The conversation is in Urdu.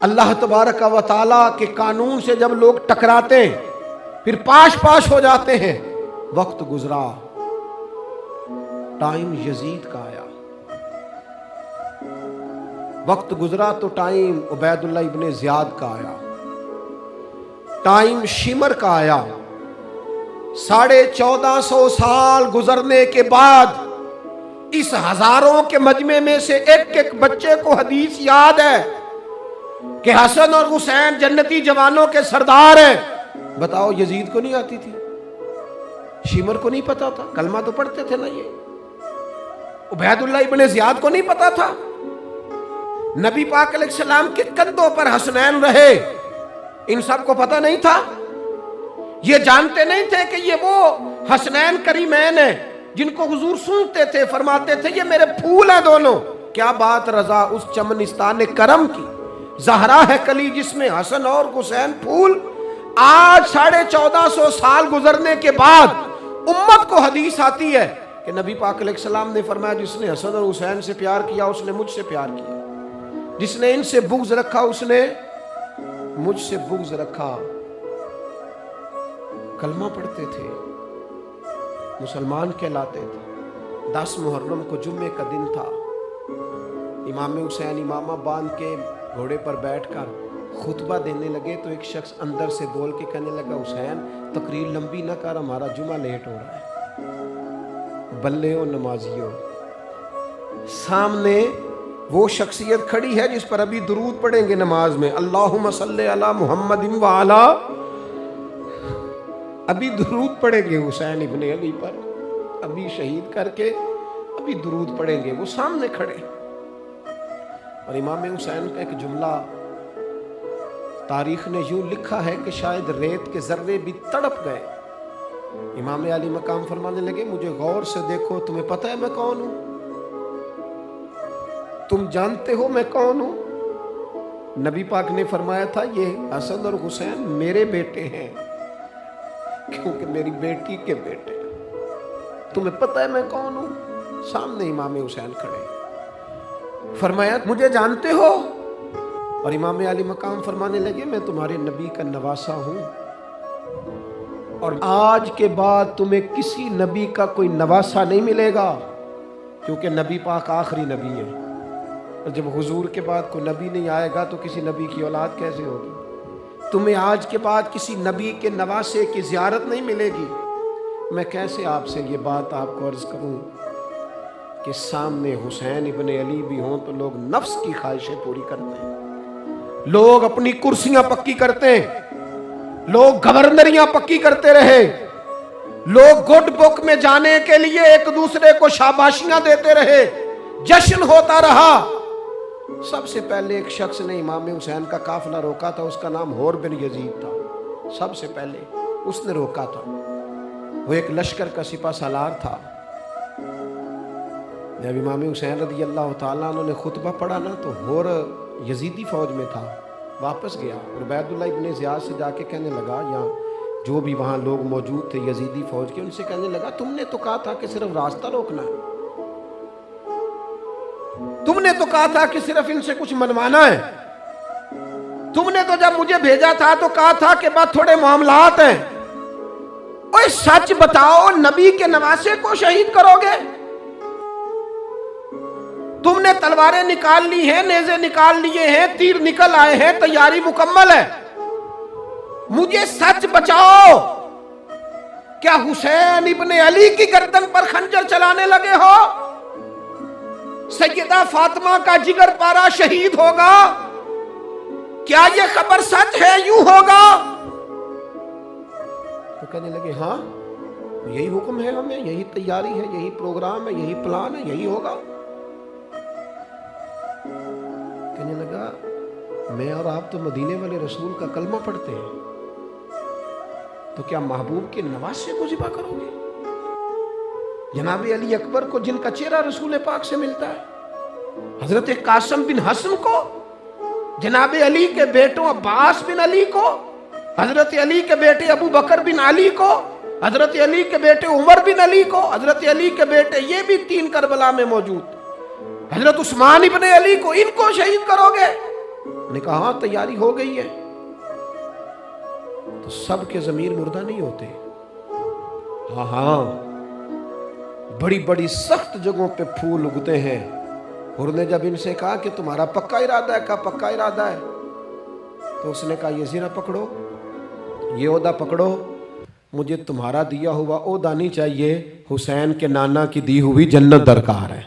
اللہ تبارک و تعالیٰ کے قانون سے جب لوگ ٹکراتے ہیں پھر پاش پاش ہو جاتے ہیں، وقت گزرا، ٹائم یزید کا آیا، وقت گزرا تو ٹائم عبید اللہ ابن زیاد کا آیا، ٹائم شمر کا آیا۔ 1450 سال گزرنے کے بعد اس ہزاروں کے مجمع میں سے ایک ایک بچے کو حدیث یاد ہے کہ حسن اور حسین جنتی جوانوں کے سردار ہیں۔ بتاؤ یزید کو نہیں آتی تھی؟ شمر کو نہیں پتا تھا؟ کلمہ تو پڑھتے تھے نا یہ؟ عبید اللہ ابن زیاد کو نہیں پتا تھا؟ نبی پاک علیہ السلام کے کندھوں پر حسنین رہے، ان سب کو پتا نہیں تھا؟ یہ جانتے نہیں تھے کہ یہ وہ حسنین کریمین ہیں جن کو حضور سنتے تھے، فرماتے تھے یہ میرے پھول ہیں دونوں؟ کیا بات رضا اس چمنستان کرم کی، زہرا ہے کلی جس میں حسن اور حسین پھول۔ آج 1450 سال گزرنے کے بعد امت کو حدیث آتی ہے کہ نبی پاک علیہ السلام نے فرمایا جس نے حسن اور حسین سے پیار کیا اس نے مجھ سے پیار کیا، جس نے ان سے بغض رکھا اس نے مجھ سے بغض رکھا۔ کلمہ پڑھتے تھے، مسلمان کہلاتے تھے۔ 10 محرم کو جمعے کا دن تھا، امام حسین امامہ باندھ کے گھوڑے پر بیٹھ کر خطبہ دینے لگے تو ایک شخص اندر سے بول کے کہنے لگا حسین تقریر لمبی نہ کر، ہمارا جمعہ لیٹ ہو رہا ہے۔ بلے و نمازیوں، سامنے وہ شخصیت کھڑی ہے جس پر ابھی درود پڑھیں گے نماز میں، اللہم صلی علی محمد وعلا، ابھی درود پڑھیں گے حسین ابن علی پر، ابھی شہید کر کے ابھی درود پڑھیں گے، وہ سامنے کھڑے۔ اور امام حسین کا ایک جملہ تاریخ نے یوں لکھا ہے کہ شاید ریت کے ذرے بھی تڑپ گئے۔ امام علی مقام فرمانے لگے مجھے غور سے دیکھو، تمہیں پتہ ہے میں کون ہوں؟ تم جانتے ہو میں کون ہوں؟ نبی پاک نے فرمایا تھا یہ حسن اور حسین میرے بیٹے ہیں کیونکہ میری بیٹی کے بیٹے۔ تمہیں پتہ ہے میں کون ہوں؟ سامنے امام حسین کھڑے، فرمایا مجھے جانتے ہو؟ اور امام علی مقام فرمانے لگے میں تمہارے نبی کا نواسا ہوں، اور آج کے بعد تمہیں کسی نبی کا کوئی نواسا نہیں ملے گا، کیونکہ نبی پاک آخری نبی ہے، اور جب حضور کے بعد کوئی نبی نہیں آئے گا تو کسی نبی کی اولاد کیسے ہوگی؟ تمہیں آج کے بعد کسی نبی کے نواسے کی زیارت نہیں ملے گی۔ میں کیسے آپ سے یہ بات آپ کو عرض کروں کہ سامنے حسین ابن علی بھی ہوں تو لوگ نفس کی خواہشیں پوری کرتے ہیں، لوگ اپنی کرسیاں پکی کرتے ہیں، لوگ گورنریاں پکی کرتے رہے، لوگ گڈ بک میں جانے کے لیے ایک دوسرے کو شاباشیاں دیتے رہے، جشن ہوتا رہا۔ سب سے پہلے ایک شخص نے امام حسین کا قافلہ روکا تھا، اس کا نام حور بن یزید تھا، سب سے پہلے اس نے روکا تھا۔ وہ ایک لشکر کا سپہ سالار تھا۔ جب امام حسین رضی اللہ تعالیٰ عنہ نے خطبہ پڑھا نا تو حور یزیدی فوج میں تھا، واپس گیا اور عبید اللہ ابن زیاد سے جا کے کہنے لگا، یا جو بھی وہاں لوگ موجود تھے یزیدی فوج کے، ان سے کہنے لگا تم نے تو کہا تھا کہ صرف راستہ روکنا ہے، تم نے تو کہا تھا کہ صرف ان سے کچھ منوانا ہے، تم نے تو جب مجھے بھیجا تھا تو کہا تھا کہ بات تھوڑے معاملات ہیں۔ اوہ سچ بتاؤ نبی کے نواسے کو شہید کرو گے؟ تم نے تلواریں نکال لی ہیں، نیزے نکال لیے ہیں، تیر نکل آئے ہیں، تیاری مکمل ہے، مجھے سچ بچاؤ، کیا حسین ابن علی کی گردن پر خنجر چلانے لگے ہو؟ سیدہ فاطمہ کا جگر پارا شہید ہوگا، کیا یہ خبر سچ ہے؟ یوں ہوگا؟ تو کہنے لگے ہاں یہی حکم ہے ہمیں، یہی تیاری ہے، یہی پروگرام ہے، یہی پلان ہے، یہی ہوگا۔ کہنے لگا میں اور آپ تو مدینے والے رسول کا کلمہ پڑھتے ہیں، تو کیا محبوب کے نواسے کو ذبح کرو گے؟ جناب علی اکبر کو جن کا چہرہ رسول پاک سے ملتا ہے، حضرت قاسم بن حسن کو، جناب علی کے بیٹوں عباس بن علی کو، حضرت علی کے بیٹے ابو بکر بن علی کو، حضرت علی کے بیٹے عمر بن علی کو، حضرت علی کے بیٹے یہ بھی 3 کربلا میں موجود، حضرت عثمان ابن علی کو، ان کو شہید کرو گے؟ نے کہا ہاں تیاری ہو گئی ہے. تو سب کے ضمیر مردہ نہیں ہوتے. ہاں بڑی بڑی سخت جگہوں پہ پھول اگتے ہیں. حور نے جب ان سے کہا کہ تمہارا پکا ارادہ ہے, کہا پکا ارادہ ہے, تو اس نے کہا یہ زیرہ پکڑو, یہ عہدہ پکڑو, مجھے تمہارا دیا ہوا عہدہ نہیں چاہیے, حسین کے نانا کی دی ہوئی جنت درکار ہے.